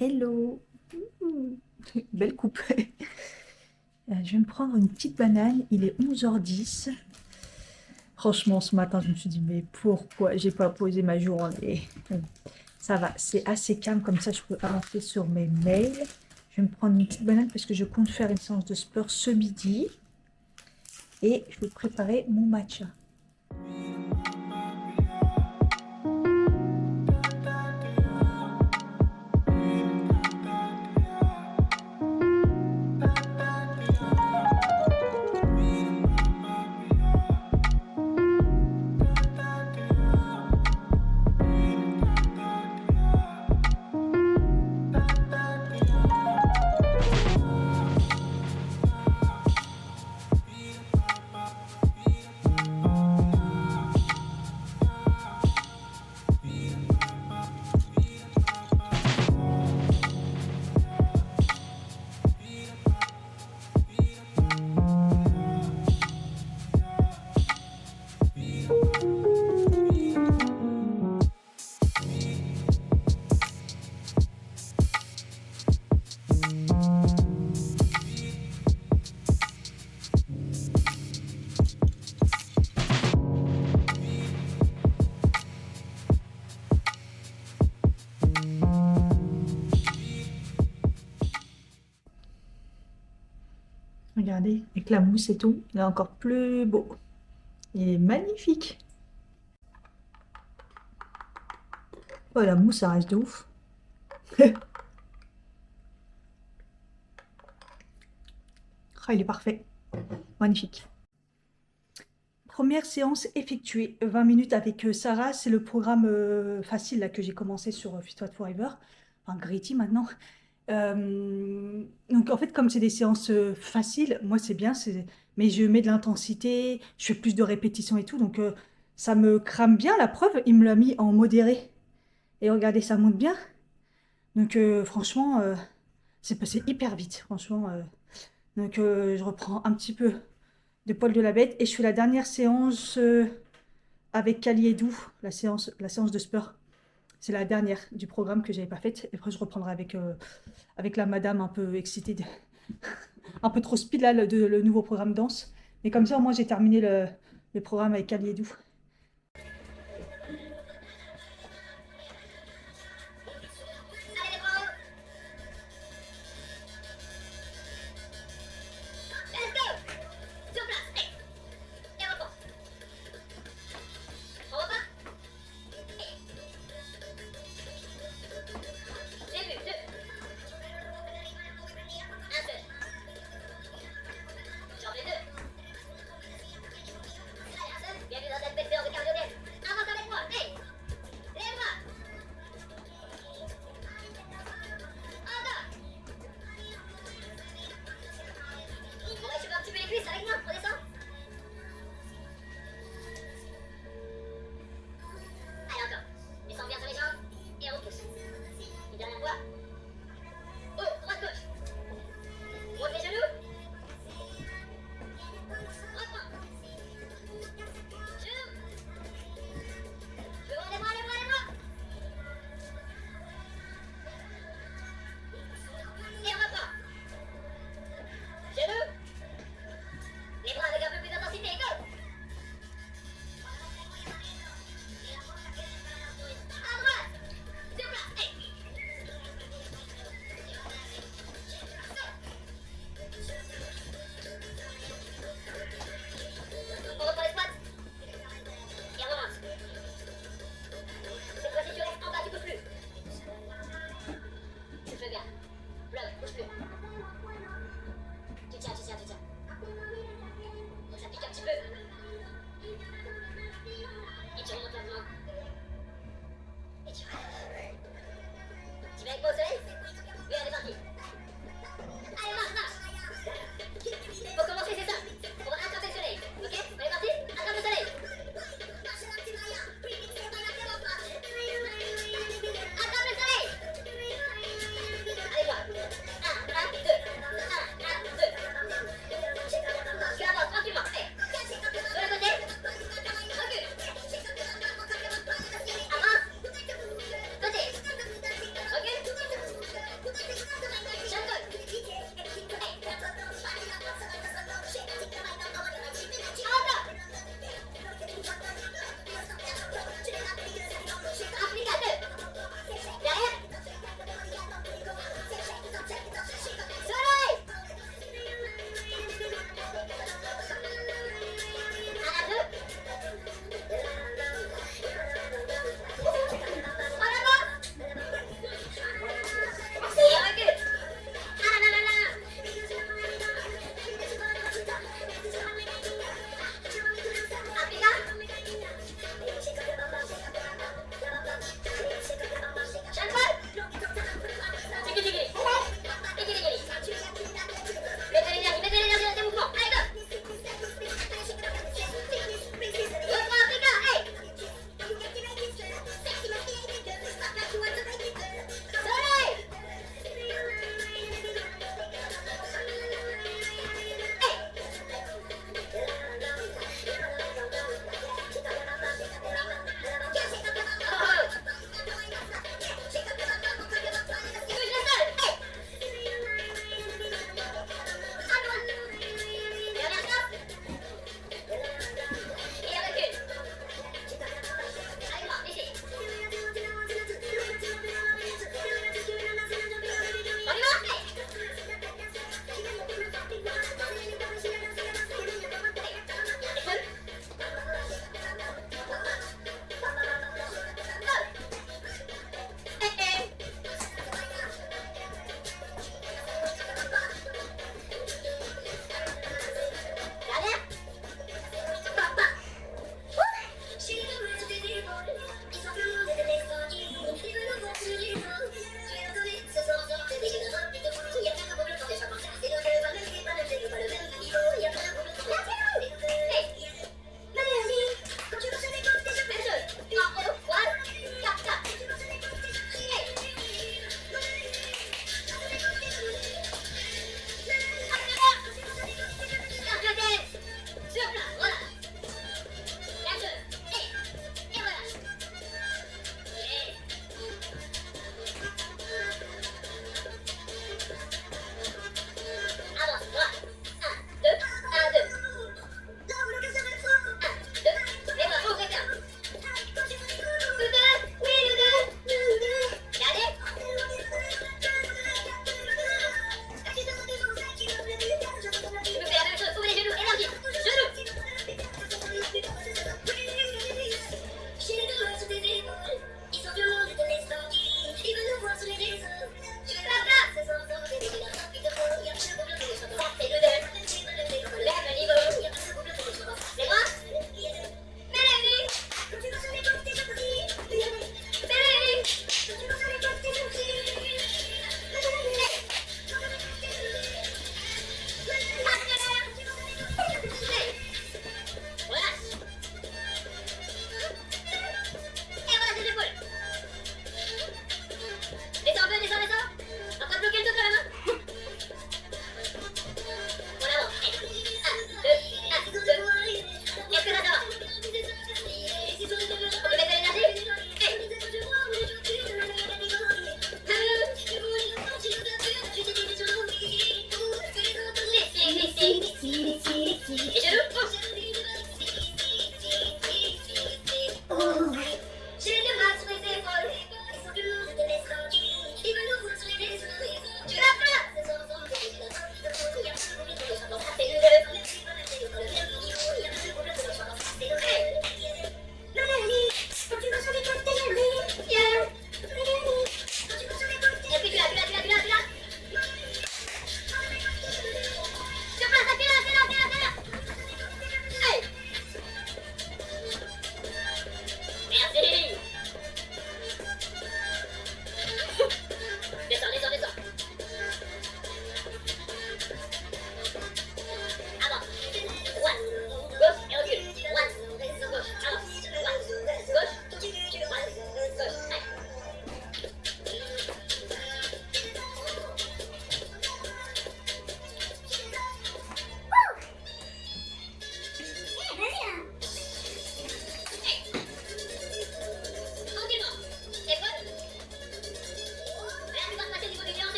Hello. Ouh, belle coupe. Je vais me prendre une petite banane. Il est 11h10. Franchement, ce matin, je me suis dit, mais pourquoi j'ai pas posé ma journée? Bon, ça va, c'est assez calme, comme ça je peux avancer sur mes mails. Je vais me prendre une petite banane parce que je compte faire une séance de sport ce midi. Et je vais préparer mon matcha. Regardez, avec la mousse et tout, il est encore plus beau. Il est magnifique. Oh, la mousse, ça reste de ouf. Ah, il est parfait. Magnifique. Première séance effectuée, 20 minutes avec Sarah. C'est le programme facile là, que j'ai commencé sur Fit What Forever. Enfin, Gritty maintenant. Donc en fait, comme c'est des séances faciles, moi c'est bien, mais je mets de l'intensité, je fais plus de répétitions et tout. Donc ça me crame bien. La preuve, il me l'a mis en modéré. Et regardez, ça monte bien. Donc franchement, c'est passé hyper vite. Franchement. Donc je reprends un petit peu de poil de la bête et je fais la dernière séance avec Kali et Dou, la séance de sport. C'est la dernière du programme que j'avais pas faite. Et après je reprendrai avec la madame un peu excitée, un peu trop speed là, le nouveau programme danse. Mais comme ça au moins j'ai terminé le programme avec Kali et Dou.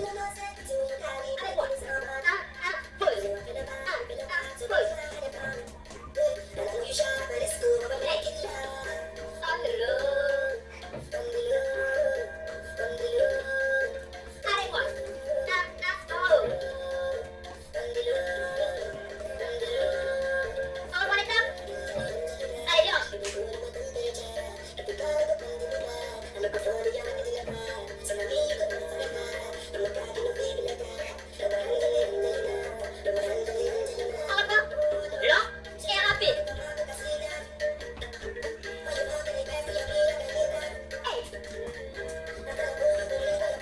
Avec moi. Pause. Pause. Avec moi. On reprend l'étape. Allez, viens. On reprend. Lent et rapide. Hey.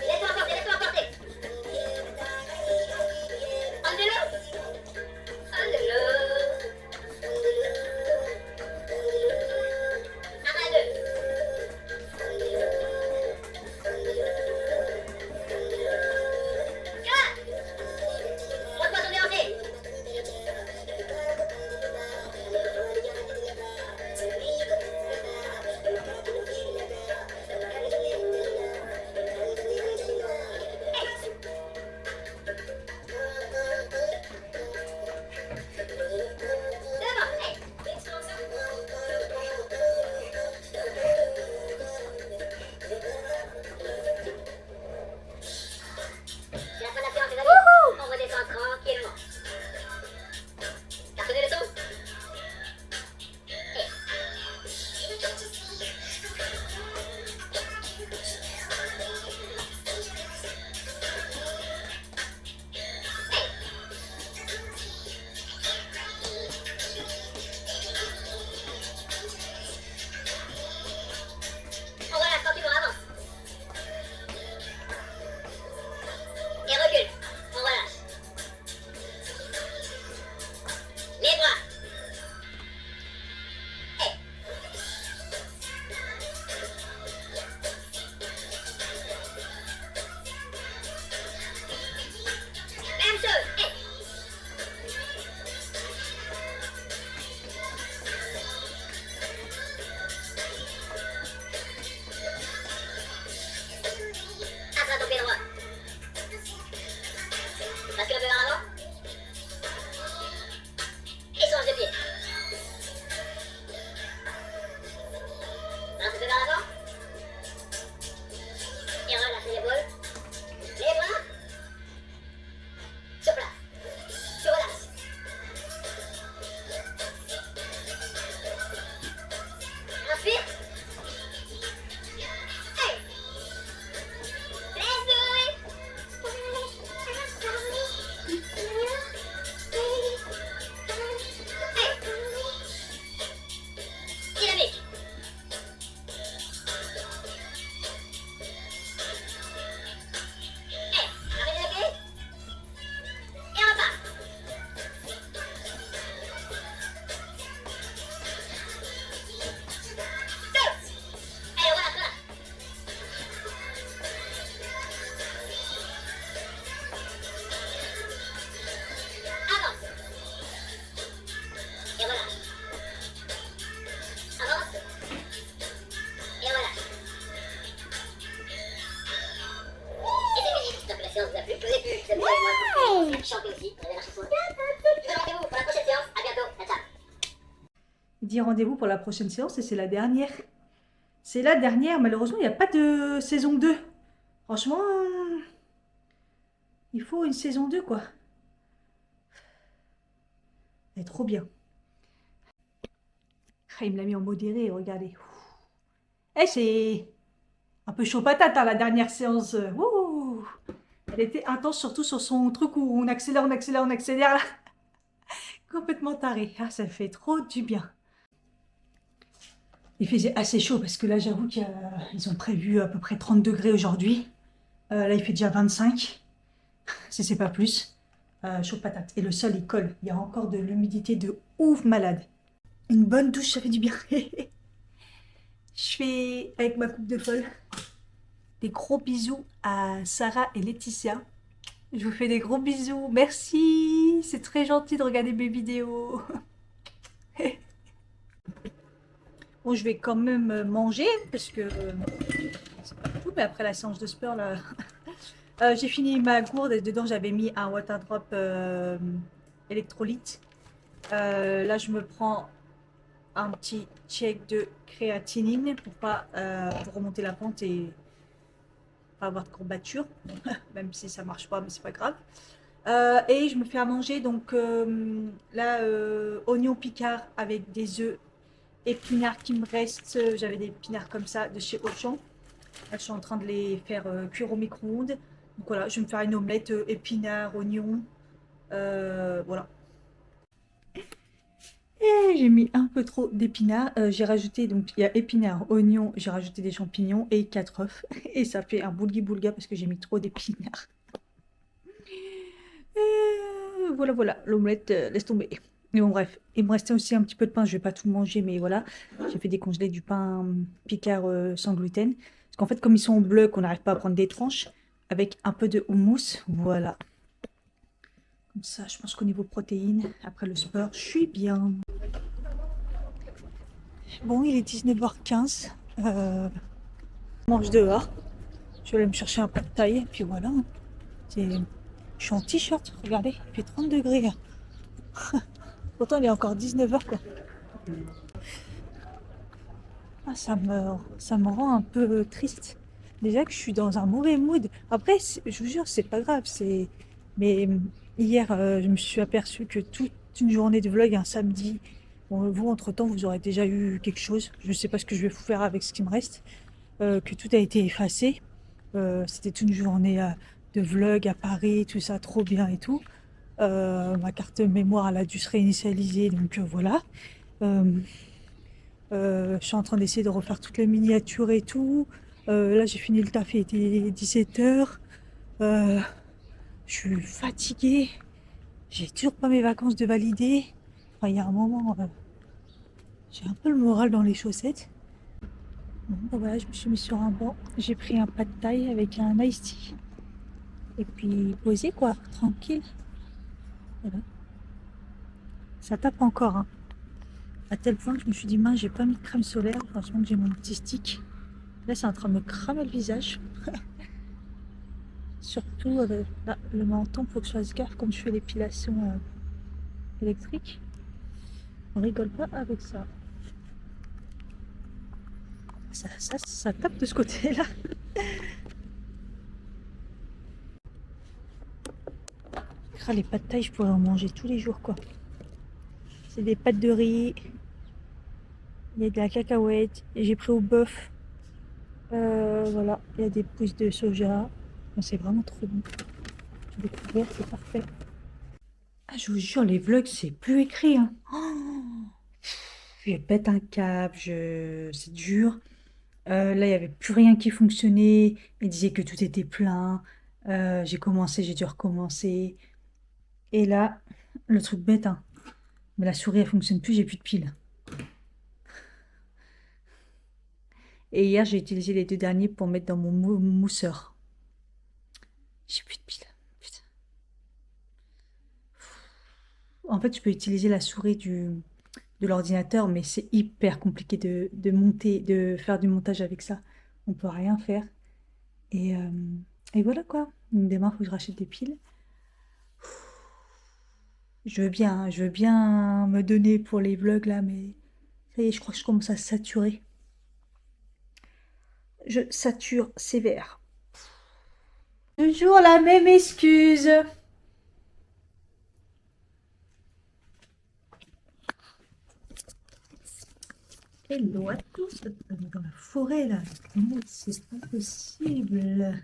Laisse-toi emporter, laisse-toi emporter. Enlevez-le. Enlevez-le. Un à deux. Montre-moi ton déhanché. Devant. Hey. C'est la fin de la séance, les amis. On redescend tranquillement. T'as reconnu le son? Hey. On relâche tranquillement, avance. Et recule. On relâche. Les bras. Hey. Même chose. Hey. Attrape ton pied droit. Bascule un peu vers l'avant. Et change de pied. Lance un peu vers l'avant. Et relâche les épaules. Les bras. Sur place. Tu relâches. Inspire. Hey. Laisse-le. Dynamique. Hey, arrêtez le pied. Et on repart. Stop. Allez, relâche, relâche. Avance. Et relâche. Avance. Et relâche. Et c'est fini. J'espère que la séance vous a plu. Que vous avez pu vous amuser avec moi. Chanter aussi. On avait la chanson. Je vous donne rendez-vous pour la prochaine séance. À bientôt. Ciao, ciao. Il dit rendez-vous pour la prochaine séance et c'est la dernière. C'est la dernière. Malheureusement, il n'y a pas de saison 2. Franchement, il faut une saison 2, quoi. Elle est trop bien. Ah, il me l'a mis en modéré, regardez. Eh, c'est un peu chaud patate, hein, la dernière séance. Ouh. Elle était intense, surtout sur son truc où on accélère, on accélère, on accélère. Là. Complètement taré. Ah, ça fait trop du bien. Il faisait assez chaud parce que là, j'avoue qu'ils ont prévu à peu près 30 degrés aujourd'hui. Là, il fait déjà 25, si c'est pas plus. Chaud patate. Et le sol, il colle. Il y a encore de l'humidité de ouf malade. Une bonne douche, ça fait du bien. Je fais, avec ma coupe de folle, des gros bisous à Sarah et Laetitia. Je vous fais des gros bisous. Merci. C'est très gentil de regarder mes vidéos. Bon, je vais quand même manger parce que c'est pas tout, mais après la séance de sport, là, J'ai fini ma gourde et dedans j'avais mis un water drop électrolyte. Là je me prends un petit check de créatinine pour pas pour remonter la pente et pas avoir de courbature, même si ça marche pas, mais c'est pas grave. Et je me fais à manger donc là oignon picard avec des œufs, épinards qui me restent. J'avais des épinards comme ça de chez Auchan. Là, je suis en train de les faire cuire au micro-ondes. Donc voilà, je vais me faire une omelette épinards, oignons. Voilà. Et j'ai mis un peu trop d'épinards. J'ai rajouté, donc il y a épinards, oignons, j'ai rajouté des champignons et 4 œufs. Et ça fait un boulgui-boulga parce que j'ai mis trop d'épinards. Voilà, voilà, l'omelette, laisse tomber. Mais bon, bref, il me restait aussi un petit peu de pain. Je vais pas tout manger, mais voilà. J'ai fait décongeler du pain Picard sans gluten. Parce qu'en fait, comme ils sont en bloc, on n'arrive pas à prendre des tranches. Avec un peu de houmous, voilà. Comme ça, je pense qu'au niveau protéines, après le sport, je suis bien. Bon, il est 19h15. Je mange dehors. Je vais aller me chercher un plat de taille. Et puis voilà. Je suis en t-shirt, regardez, il fait 30 degrés là. Pourtant, il est encore 19h quoi. Ah, ça me rend un peu triste. Déjà que je suis dans un mauvais mood. Après, je vous jure, c'est pas grave. Mais hier, je me suis aperçue que toute une journée de vlog, un samedi, bon, vous, entre-temps, vous aurez déjà eu quelque chose. Je ne sais pas ce que je vais vous faire avec ce qui me reste. Que tout a été effacé. C'était toute une journée de vlog à Paris, tout ça, trop bien et tout. Ma carte mémoire, elle a dû se réinitialiser, donc voilà. Euh, je suis en train d'essayer de refaire toutes les miniatures et tout. Là, j'ai fini le taf, il était 17h. Je suis fatiguée. J'ai toujours pas mes vacances de valider. Enfin, il y a un moment, j'ai un peu le moral dans les chaussettes. Bon, bah voilà, je me suis mis sur un banc. J'ai pris un pad thai avec un iced tea. Et puis, posé quoi, tranquille. Voilà. Ça tape encore, hein. À tel point que je me suis dit, mince, j'ai pas mis de crème solaire. Franchement, que j'ai mon petit stick. Là, c'est en train de me cramer le visage. Surtout là, le menton, faut que je fasse gaffe comme je fais l'épilation électrique. On rigole pas avec ça. Ça tape de ce côté-là. Les pâtes de taille, je pourrais en manger tous les jours, quoi. C'est des pâtes de riz. Il y a de la cacahuète. Et j'ai pris au bœuf. Voilà, il y a des pousses de soja. Bon, c'est vraiment trop bon. J'ai découvert, c'est parfait. Ah, je vous jure, les vlogs, c'est plus écrit, hein. Oh, je pète un câble, c'est dur. Là, il n'y avait plus rien qui fonctionnait. Il disait que tout était plein. J'ai commencé, j'ai dû recommencer. Et là, le truc bête, hein. Mais la souris, elle fonctionne plus, j'ai plus de piles. Et hier, j'ai utilisé les 2 derniers pour mettre dans mon mousseur. J'ai plus de piles. Putain. En fait, je peux utiliser la souris de l'ordinateur, mais c'est hyper compliqué de monter, de faire du montage avec ça. On peut rien faire. Et, euh, et voilà quoi. Donc, demain, il faut que je rachète des piles. Je veux bien me donner pour les vlogs là, mais ça y est, je crois que je commence à saturer. Je sature sévère. Toujours la même excuse. Hello à tous, dans la forêt là. Non, c'est pas possible.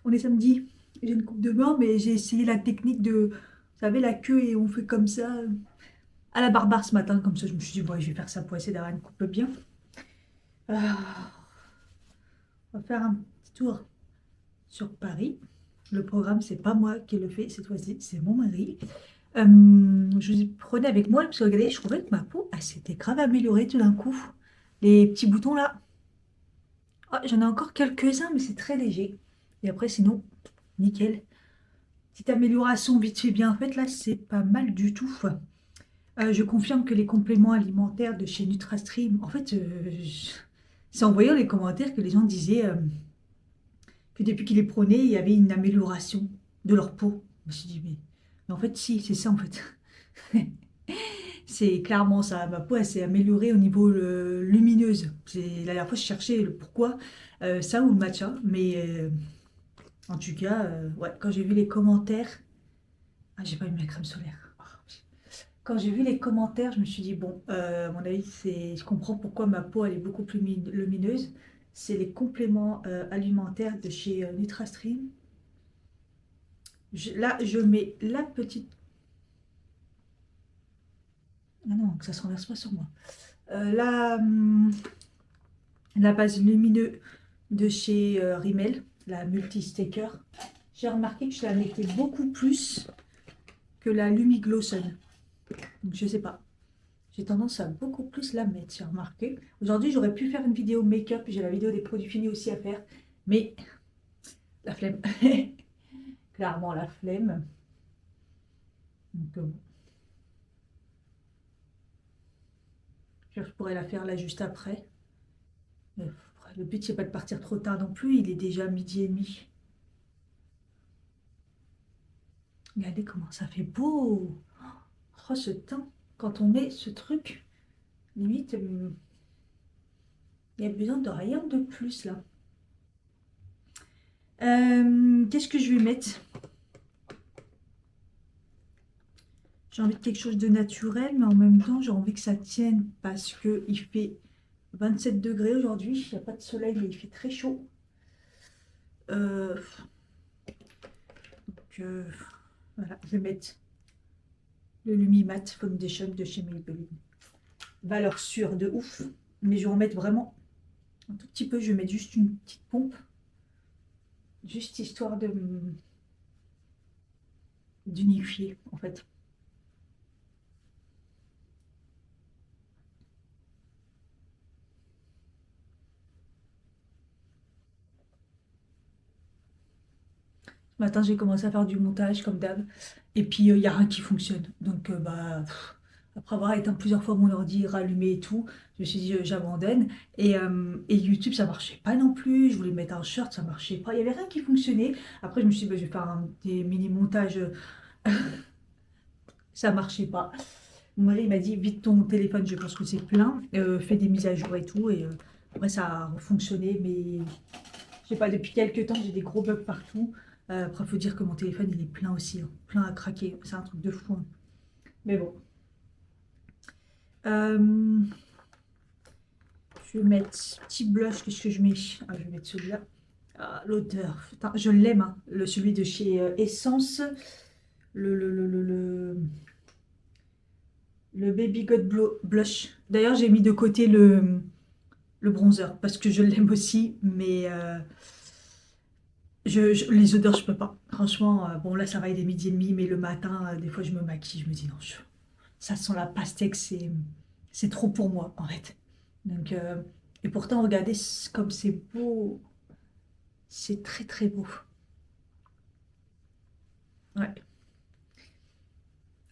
On est samedi. J'ai une coupe de bain, mais j'ai essayé la technique de, vous savez, la queue et on fait comme ça à la barbare ce matin. Comme ça, je me suis dit, bon, je vais faire ça pour essayer d'avoir une coupe bien. Ah, on va faire un petit tour sur Paris. Le programme, c'est pas moi qui le fais cette fois-ci, c'est mon mari. Je vous prenais avec moi parce que regardez, je trouvais que ma peau, elle s'était grave améliorée tout d'un coup. Les petits boutons là, ah, j'en ai encore quelques-uns, mais c'est très léger. Et après, sinon, nickel. Petite amélioration vite fait bien faite, là, c'est pas mal du tout. Je confirme que les compléments alimentaires de chez NutraStream, en fait, c'est en voyant les commentaires que les gens disaient que depuis qu'ils les prenaient, il y avait une amélioration de leur peau. Je me suis dit, mais en fait, si, c'est ça en fait. C'est clairement ça. Ma peau, elle s'est améliorée au niveau lumineuse. La dernière fois, je cherchais le pourquoi, ça ou le matcha. Mais en tout cas, ouais, quand j'ai vu les commentaires, ah, j'ai pas mis ma crème solaire. Quand j'ai vu les commentaires, je me suis dit, bon, à mon avis, je comprends pourquoi ma peau, elle est beaucoup plus lumineuse. C'est les compléments alimentaires de chez NutraStream. Là, je mets la petite... Ah non, que ça se renverse pas sur moi. La base lumineuse de chez Rimmel, la Multi-Staker. J'ai remarqué que je la mettais beaucoup plus que la Lumi-Glosson. Donc, je sais pas. J'ai tendance à beaucoup plus la mettre, j'ai remarqué. Aujourd'hui, j'aurais pu faire une vidéo make-up. J'ai la vidéo des produits finis aussi à faire. Mais la flemme. Clairement, la flemme. Donc, je pourrais la faire là juste après. Le but, c'est pas de partir trop tard non plus. Il est déjà midi et demi. Regardez comment ça fait beau. Oh, ce teint. Quand on met ce truc, limite, il y a besoin de rien de plus là. Qu'est-ce que je vais mettre? J'ai envie de quelque chose de naturel, mais en même temps, j'ai envie que ça tienne parce qu'il fait 27 degrés aujourd'hui. Il n'y a pas de soleil, mais il fait très chaud. Voilà, je vais mettre le Lumimat Foundation de chez Maybelline. Valeur sûre de ouf, mais je vais en mettre vraiment un tout petit peu. Je vais mettre juste une petite pompe, juste histoire d'unifier en fait. Ce matin, j'ai commencé à faire du montage comme d'hab. Et puis, il n'y a rien qui fonctionne. Donc, après avoir éteint plusieurs fois mon ordi, rallumé et tout, je me suis dit, j'abandonne. Et YouTube, ça marchait pas non plus. Je voulais mettre un short, ça marchait pas. Il n'y avait rien qui fonctionnait. Après, je me suis dit, je vais faire des mini-montages. Ça marchait pas. Mon mari il m'a dit, vite ton téléphone, je pense que c'est plein. Fais des mises à jour et tout. Et après, ça a fonctionné. Mais je sais pas, depuis quelques temps, j'ai des gros bugs partout. Après, il faut dire que mon téléphone, il est plein aussi, hein, plein à craquer. C'est un truc de fou, hein. Mais bon. Je vais mettre petit blush. Qu'est-ce que je mets? Je vais mettre celui-là. L'odeur. Putain, je l'aime, hein, celui de chez Essence. Le Baby God Blush. D'ailleurs, j'ai mis de côté le bronzer parce que je l'aime aussi. Mais les odeurs, je peux pas. Franchement, bon, là, ça va, il est midi et demi, mais le matin, des fois, je me maquille. Je me dis, non, ça sent la pastèque, c'est trop pour moi, en fait. Donc, et pourtant, regardez comme c'est beau. C'est très, très beau. Ouais.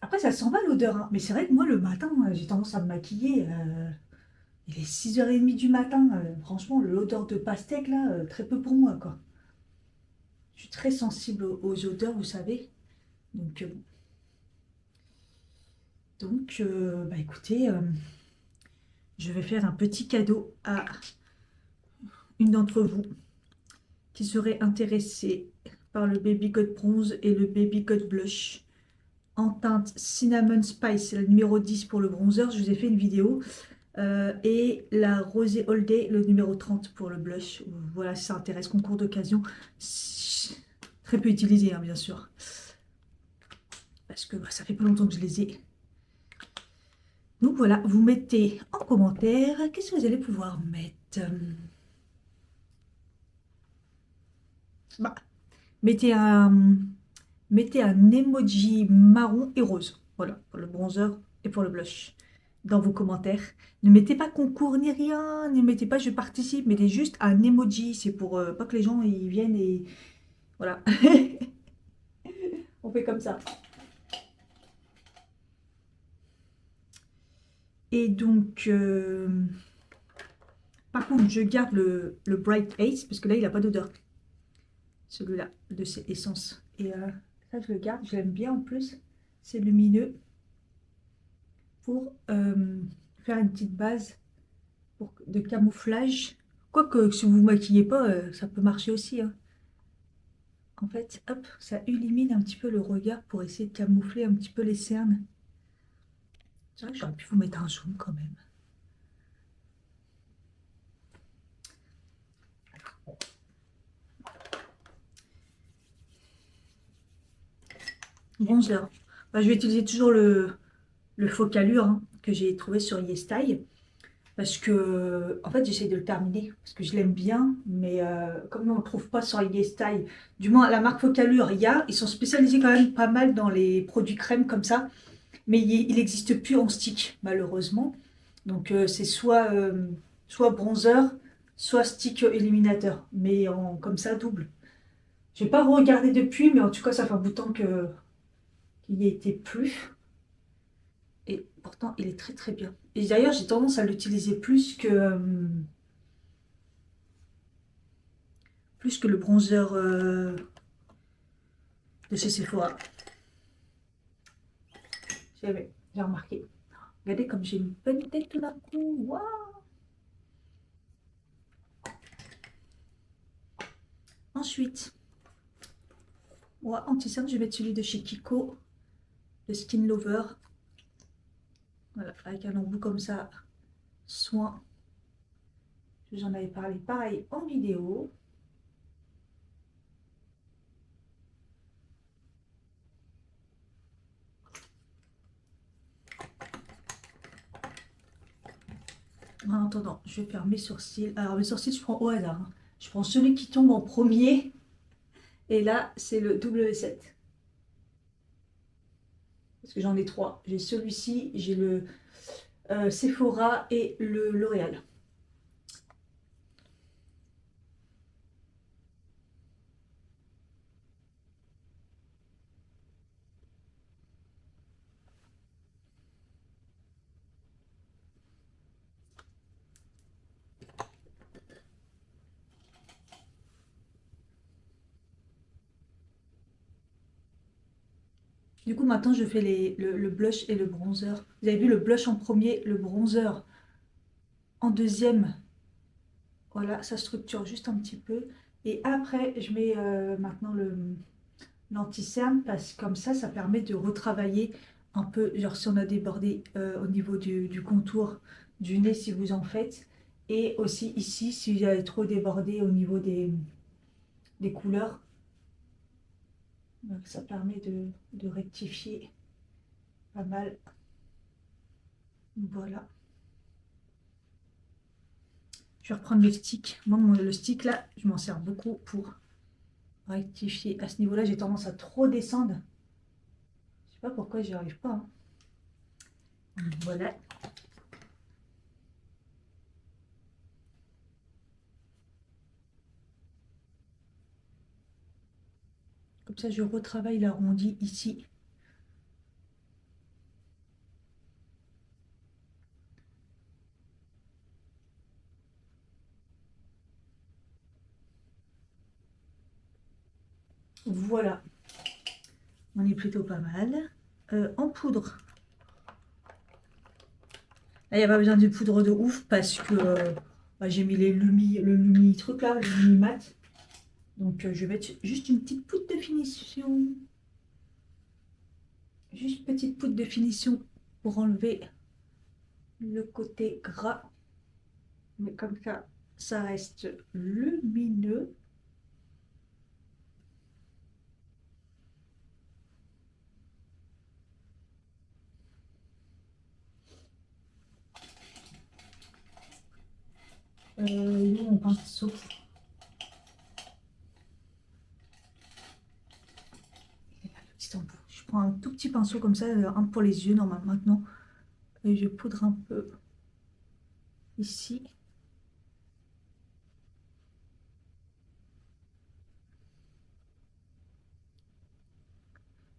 Après, ça sent pas l'odeur, hein. Mais c'est vrai que moi, le matin, j'ai tendance à me maquiller. Il est 6h30 du matin. Franchement, l'odeur de pastèque, là, très peu pour moi, quoi. Je suis très sensible aux odeurs, vous savez. Donc, bah écoutez, je vais faire un petit cadeau à une d'entre vous qui serait intéressée par le Baby God Bronze et le Baby God Blush en teinte Cinnamon Spice. C'est le numéro 10 pour le bronzer. Je vous ai fait une vidéo. Et la Rosé All Day, le numéro 30 pour le blush. Voilà, si ça intéresse, concours d'occasion. Très peu utilisé, hein, bien sûr. Parce que ça fait pas longtemps que je les ai. Donc voilà, vous mettez en commentaire qu'est-ce que vous allez pouvoir mettre. Bah, mettez un emoji marron et rose. Voilà, pour le bronzer et pour le blush. Dans vos commentaires. Ne mettez pas concours ni rien. Ne mettez pas je participe. Mettez juste un emoji. C'est pour pas que les gens ils viennent et... Voilà. On fait comme ça. Et donc... par contre, je garde le Bright Ace parce que là, il n'a pas d'odeur. celui-là, de ces essences. Et ça, je le garde, je l'aime bien en plus. C'est lumineux pour faire une petite base de camouflage. Quoique, si vous ne vous maquillez pas, ça peut marcher aussi, hein. En fait, hop, ça illumine un petit peu le regard pour essayer de camoufler un petit peu les cernes. C'est vrai que j'aurais pu vous mettre un zoom quand même. Bronzer. Bah, je vais utiliser toujours le Focalure hein, que j'ai trouvé sur YesStyle. Parce que, en fait, j'essaie de le terminer. Parce que je l'aime bien. Mais comme on ne le trouve pas sur YesStyle, du moins la marque Focalure, il y a. Ils sont spécialisés quand même pas mal dans les produits crème comme ça. Mais il n'existe plus en stick, malheureusement. Donc c'est soit bronzer, soit stick éliminateur. Mais comme ça, double. Je n'ai pas regardé depuis, mais en tout cas, ça fait un bout de temps qu'il n'y était plus. Et pourtant, il est très très bien. Et d'ailleurs, j'ai tendance à l'utiliser plus que le bronzer de chez Sephora. J'ai remarqué. Regardez comme j'ai une bonne tête tout d'un coup. Waouh! Ensuite, anti-cerne, je vais mettre celui de chez Kiko, le Skin Lover. Voilà, avec un embout comme ça, soin. J'en avais parlé pareil en vidéo. En attendant, je vais faire mes sourcils. Alors mes sourcils, je prends au hasard, hein. Je prends celui qui tombe en premier. Et là, c'est le W7. Parce que j'en ai trois. J'ai celui-ci, j'ai le Sephora et le L'Oréal. Du coup, maintenant, je fais le blush et le bronzer. Vous avez vu le blush en premier, le bronzer en deuxième. Voilà, ça structure juste un petit peu. Et après, je mets maintenant l'anti-cerne parce que comme ça permet de retravailler un peu, genre si on a débordé au niveau du contour du nez, si vous en faites. Et aussi ici, si vous avez trop débordé au niveau des couleurs. Donc ça permet de rectifier pas mal. Voilà. Je vais reprendre le stick. Moi, le stick là, je m'en sers beaucoup pour rectifier. À ce niveau-là, j'ai tendance à trop descendre. Je sais pas pourquoi j'y arrive pas, hein. Voilà. Comme ça, je retravaille l'arrondi ici. Voilà. On est plutôt pas mal. En poudre. Là, il n'y a pas besoin de poudre de ouf parce que bah, j'ai mis le Lumi truc là, le Lumi mat. Donc je vais mettre juste une petite poudre de finition. Juste petite poudre de finition pour enlever le côté gras. Mais comme ça reste lumineux. Mon pinceau. Je prends un tout petit pinceau comme ça, un pour les yeux normalement maintenant. Et je poudre un peu ici.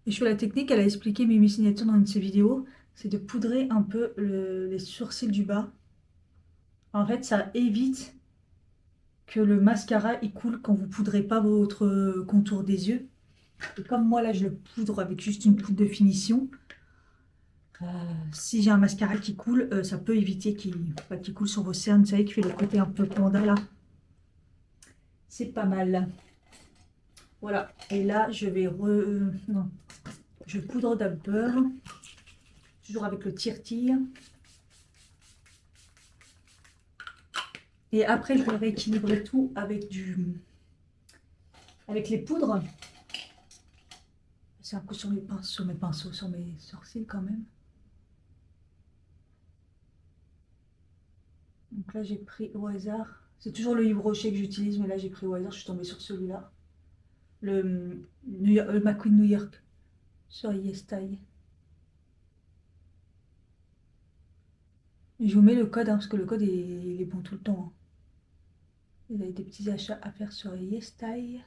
Et je fais la technique, elle a expliqué Mimi Signature dans une de ses vidéos, c'est de poudrer un peu les sourcils du bas. En fait, ça évite que le mascara il coule quand vous poudrez pas votre contour des yeux. Et comme moi là je le poudre avec juste une poudre de finition, euh, si j'ai un mascara qui coule, ça peut éviter qu'il coule sur vos cernes. Vous savez, qui fait le côté un peu panda là. C'est pas mal. Voilà. Et là je vais non. Je poudre d'abord. Toujours avec le tire-tire. Et après, je vais rééquilibrer tout avec avec les poudres. C'est un coup sur mes pinceaux, sur mes sourcils quand même. Donc là, j'ai pris au hasard. C'est toujours le Yves Rocher que j'utilise, mais là, j'ai pris au hasard. Je suis tombée sur celui-là. Le McQueen New York sur YesStyle. Je vous mets le code, hein, parce que le code, il est bon tout le temps. Hein. Vous avez des petits achats à faire sur YesStyle.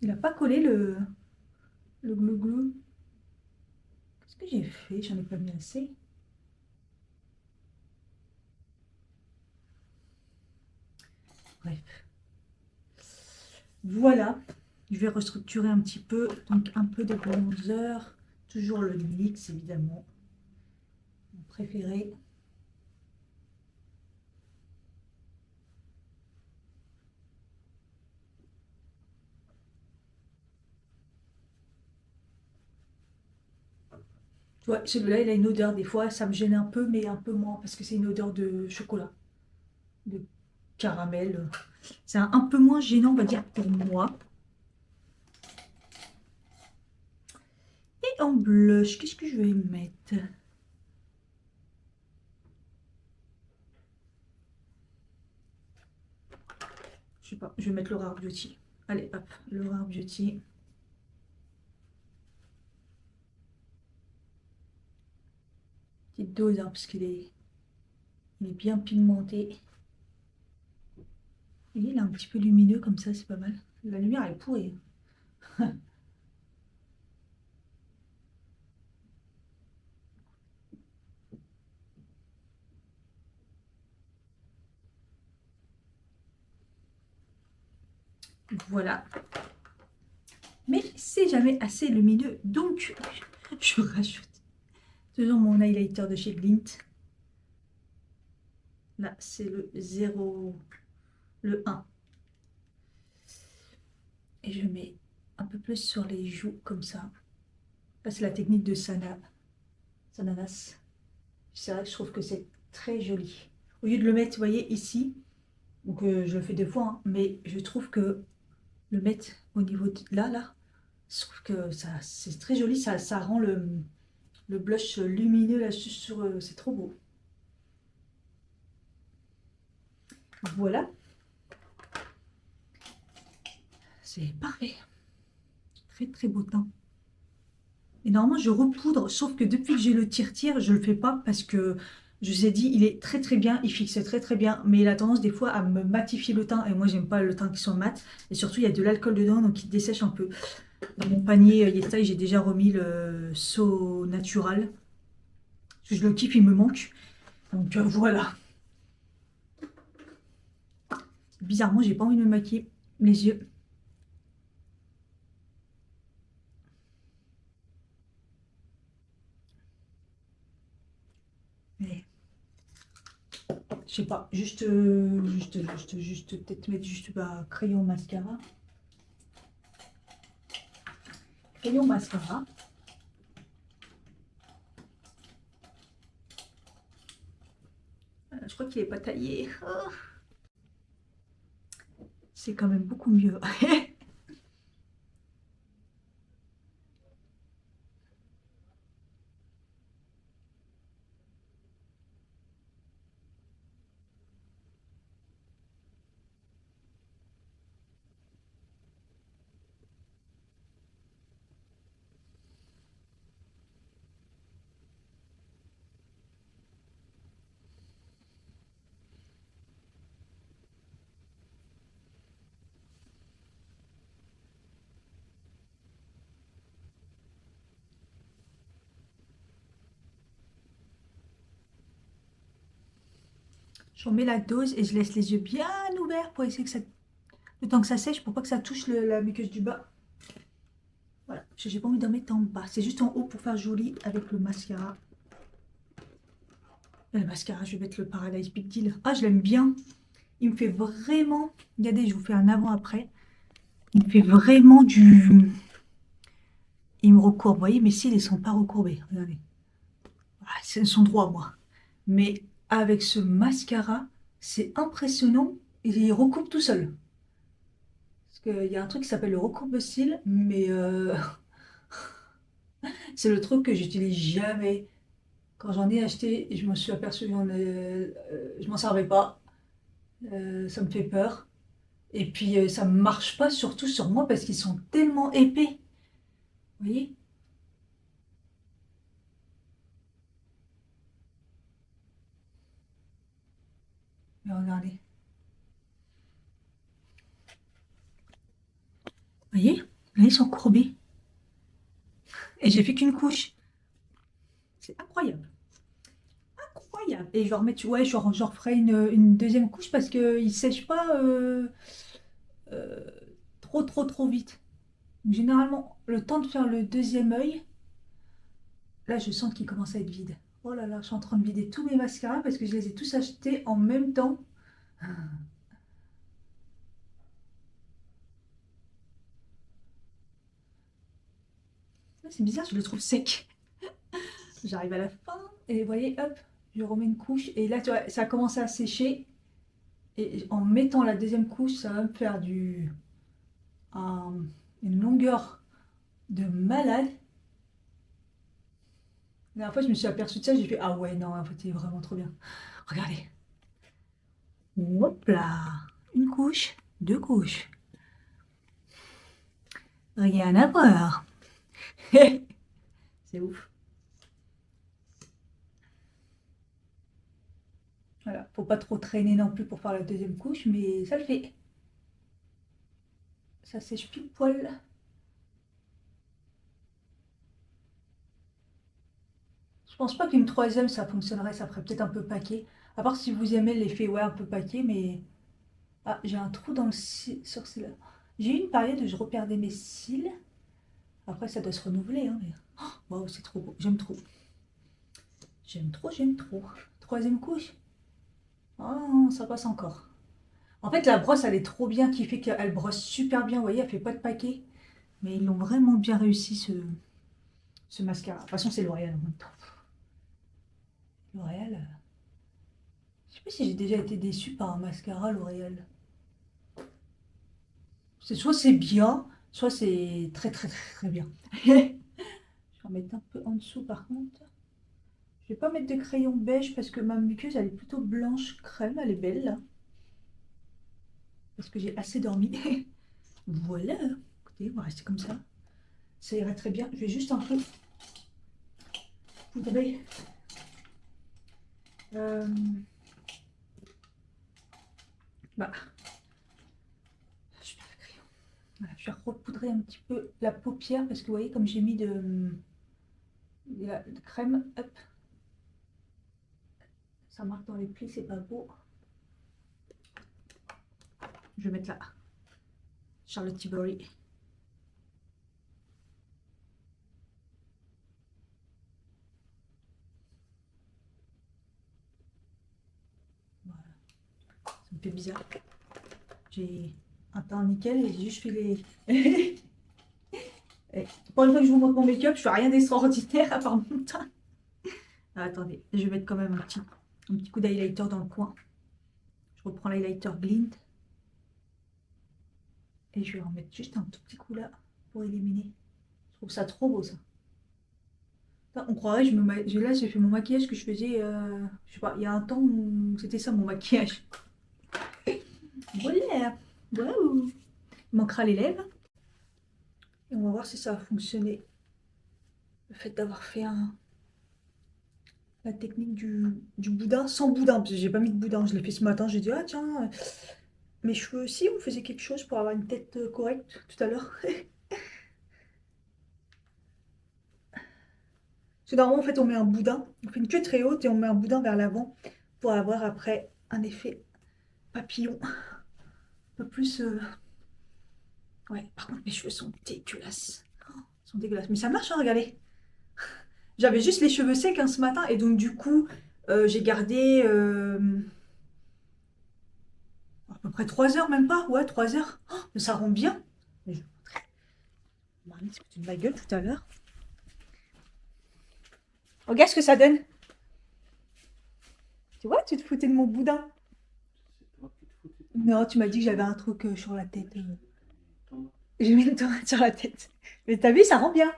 Il n'a pas collé le glue glue. Qu'est-ce que j'ai fait? J'en ai pas mis assez. Bref. Voilà. Je vais restructurer un petit peu. Donc un peu de bronzer. Toujours le NYX évidemment. Mon préféré. Ouais, celui-là, il a une odeur. Des fois, ça me gêne un peu, mais un peu moins. Parce que c'est une odeur de chocolat. De caramel. C'est un peu moins gênant, on va dire, pour moi. Et en blush, qu'est-ce que je vais mettre? Je sais pas, je vais mettre le Rare Beauty. Allez, hop, le Rare Beauty. Petite dose, hein, parce il est bien pigmenté. Et il est un petit peu lumineux comme ça, c'est pas mal. La lumière, elle est pourrie. Voilà. Mais c'est jamais assez lumineux, donc je rajoute toujours mon highlighter de chez Glint. Là, c'est le 0, le 1. Et je mets un peu plus sur les joues, comme ça. Là, c'est la technique de Sananas. C'est vrai que je trouve que c'est très joli. Au lieu de le mettre, vous voyez, ici, donc je le fais deux fois, hein, mais je trouve que le mettre au niveau de là, je trouve que ça, c'est très joli, ça rend le blush lumineux là sur, c'est trop beau. Voilà, c'est parfait. Très très beau teint. Et normalement, je repoudre, sauf que depuis que j'ai le tire-tire, je le fais pas parce que je vous ai dit, il est très très bien, il fixe très très bien, mais il a tendance des fois à me matifier le teint et moi j'aime pas le teint qui soit mat. Et surtout, il y a de l'alcool dedans donc il dessèche un peu. Dans mon panier YesStyle, j'ai déjà remis le So Natural. Parce que je le kiffe, il me manque. Donc voilà. Bizarrement, j'ai pas envie de me maquiller les yeux. Mais, je sais pas, juste peut-être mettre juste crayon mascara. Crayon mascara. Je crois qu'il est pas taillé. Oh. C'est quand même beaucoup mieux. J'en mets la dose et je laisse les yeux bien ouverts pour essayer que ça... Le temps que ça sèche, pour pas que ça touche la muqueuse du bas. Voilà, parce que j'ai pas envie d'en mettre en bas. C'est juste en haut pour faire joli avec le mascara. Le mascara, je vais mettre le Paradise Big Deal. Ah, je l'aime bien. Il me fait vraiment... Regardez, je vous fais un avant-après. Il me fait vraiment du... Il me recourbe. Vous voyez, mes cils, ils sont pas recourbés. Regardez. Ah, ils sont droits, moi. Mais avec ce mascara, c'est impressionnant. Il recourbe tout seul. Parce qu'il y a un truc qui s'appelle le recourbe-cils, mais c'est le truc que j'utilise jamais. Quand j'en ai acheté, je me suis aperçue que je m'en servais pas. Ça me fait peur. Et puis ça ne marche pas surtout sur moi parce qu'ils sont tellement épais. Vous voyez? Mais regardez. Vous voyez? Là, ils sont courbés. Et j'ai fait qu'une couche. C'est incroyable. Incroyable. Et je vais remettre, ouais, je referai une deuxième couche parce qu'ils ne sèchent pas euh, trop vite. Donc, généralement, le temps de faire le deuxième œil, là, je sens qu'il commence à être vide. Oh là là, je suis en train de vider tous mes mascaras parce que je les ai tous achetés en même temps. C'est bizarre, je le trouve sec. J'arrive à la fin et vous voyez, hop, je remets une couche. Et là, tu vois, ça a commencé à sécher. Et en mettant la deuxième couche, ça va me faire une longueur de malade. La dernière fois, je me suis aperçue de ça, j'ai fait, ah ouais, non, en fait, c'est vraiment trop bien. Regardez. Hop là. Une couche, deux couches. Rien à voir. C'est ouf. Voilà, faut pas trop traîner non plus pour faire la deuxième couche, mais ça le fait. Ça sèche pile poil. Je pense pas qu'une troisième ça fonctionnerait, ça ferait peut-être un peu paquet. À part si vous aimez l'effet ouais un peu paquet, mais. Ah, j'ai un trou dans le sourcil. J'ai eu une période où je reperdais mes cils. Après ça doit se renouveler, hein, mais. Oh, wow, c'est trop beau. J'aime trop. J'aime trop, j'aime trop. Troisième couche. Oh, ça passe encore. En fait, la brosse, elle est trop bien, qui fait qu'elle brosse super bien. Vous voyez, elle fait pas de paquet. Mais ils l'ont vraiment bien réussi, ce mascara. De toute façon, c'est L'Oréal en même temps. L'Oréal. Je sais pas si j'ai déjà été déçue par un mascara L'Oréal. Soit c'est bien, soit c'est très bien. Je vais en mettre un peu en dessous par contre. Je vais pas mettre de crayon beige parce que ma muqueuse elle est plutôt blanche crème, elle est belle là. Parce que j'ai assez dormi. Voilà. Écoutez, on va rester comme ça. Ça irait très bien. Je vais juste un peu poudrer. Euh, Bah, je perds le crayon. Voilà, je vais repoudrer un petit peu la paupière parce que vous voyez comme j'ai mis de crème, hop, ça marque dans les plis, c'est pas beau. Je vais mettre là, Charlotte Tilbury. Voilà, ça me fait bizarre. J'ai un teint nickel et j'ai juste fait les... Pour une fois que je vous montre mon make-up, je fais rien d'extraordinaire à part mon teint. Ah, attendez, je vais mettre quand même un petit coup d'highlighter dans le coin. Je reprends l'highlighter Glint. Et je vais en mettre juste un tout petit coup là pour éliminer. Je trouve ça trop beau ça. Putain, on croirait, là j'ai fait mon maquillage que je faisais, je sais pas, il y a un temps où c'était ça mon maquillage. Voilà, waouh. Il manquera les lèvres. Et on va voir si ça va fonctionner. Le fait d'avoir fait la technique du boudin sans boudin, parce que j'ai pas mis de boudin, je l'ai fait ce matin, j'ai dit ah tiens, mes cheveux aussi, vous faisiez quelque chose pour avoir une tête correcte tout à l'heure. Parce que normalement en fait on met un boudin, on fait une queue très haute et on met un boudin vers l'avant pour avoir après un effet papillon. Un peu plus... Ouais, par contre, mes cheveux sont dégueulasses. Oh, ils sont dégueulasses. Mais ça marche, hein, regardez. J'avais juste les cheveux secs hein, ce matin et donc du coup, j'ai gardé à peu près 3 heures, même pas. Ouais, 3 heures. Oh, mais ça rend bien. Mais je vais vous montrer. Marnie s'est foutu de ma gueule tout à l'heure. Regarde ce que ça donne. Tu vois, tu te foutais de mon boudin. Non, tu m'as dit que j'avais un truc sur la tête. J'ai mis une tomate sur la tête. Mais t'as vu, ça rend bien.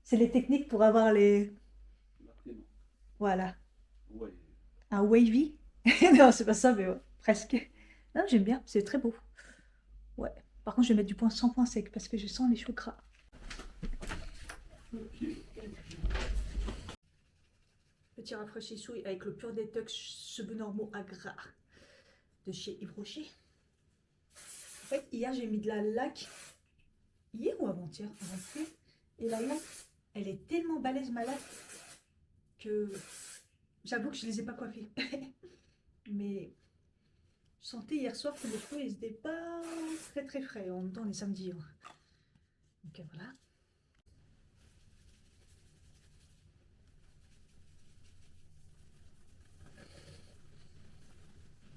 C'est les techniques pour avoir les... Voilà. Un wavy. Non, c'est pas ça, mais ouais, presque. Non, j'aime bien, c'est très beau. Ouais. Par contre, je vais mettre du point sans point sec parce que je sens les cheveux gras. Petit rafraîchissouille avec le Pure Détox cheveux normaux à gras de chez Yves Rocher. En fait, hier, j'ai mis de la laque. Hier ou avant-hier? Avant-hier. Et la laque, elle est tellement balèze ma laque que j'avoue que je les ai pas coiffés. Mais je sentais hier soir que les cheveux ils étaient pas très très frais. En même temps, on est samedi. Hein. Donc voilà.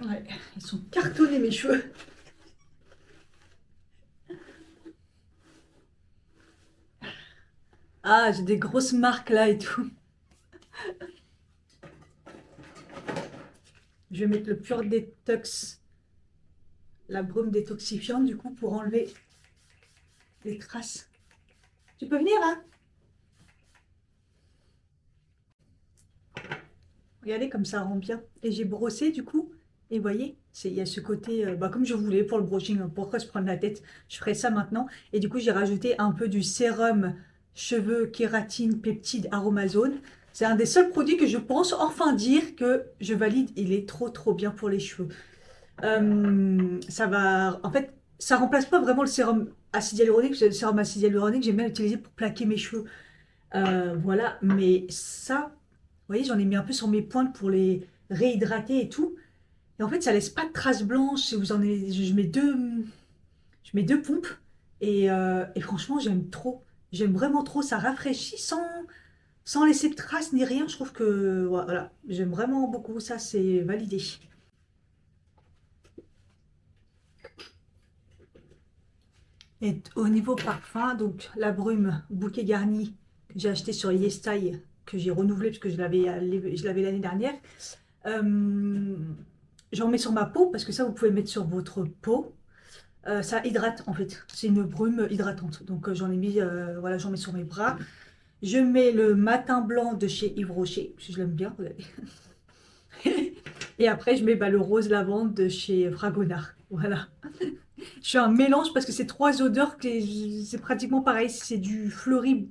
Ouais, ils sont cartonnés mes cheveux. Ah, j'ai des grosses marques là et tout. Je vais mettre le Pure Détox, la brume détoxifiante du coup pour enlever les traces. Tu peux venir hein? Regardez comme ça rend bien. Et j'ai brossé du coup. Et vous voyez, il y a ce côté, comme je voulais pour le brushing. Pourquoi se prendre la tête? Je ferai ça maintenant. Et du coup, j'ai rajouté un peu du sérum cheveux kératine peptide aromazone. C'est un des seuls produits que je pense enfin dire que je valide. Il est trop trop bien pour les cheveux. Ça va, en fait, ça remplace pas vraiment le sérum acide hyaluronique. Parce que le sérum acide hyaluronique, j'aime bien l'utiliser pour plaquer mes cheveux. Voilà, mais ça, vous voyez, j'en ai mis un peu sur mes pointes pour les réhydrater et tout. Et en fait, ça laisse pas de traces blanches. Si vous en avez, je mets deux pompes. Et franchement, j'aime trop. J'aime vraiment trop. Ça rafraîchit sans laisser de traces ni rien. Je trouve que voilà, j'aime vraiment beaucoup. Ça, c'est validé. Et au niveau parfum, donc la brume bouquet garni que j'ai acheté sur YesStyle, que j'ai renouvelé parce que je l'avais l'année dernière. Euh, J'en mets sur ma peau parce que ça, vous pouvez mettre sur votre peau. Ça hydrate en fait. C'est une brume hydratante. Donc j'en ai mis, voilà, j'en mets sur mes bras. Je mets le matin blanc de chez Yves Rocher, parce que je l'aime bien. Regardez. Et après, je mets le rose lavande de chez Fragonard. Voilà. Je fais un mélange parce que c'est 3 odeurs que c'est pratiquement pareil. C'est du fleuri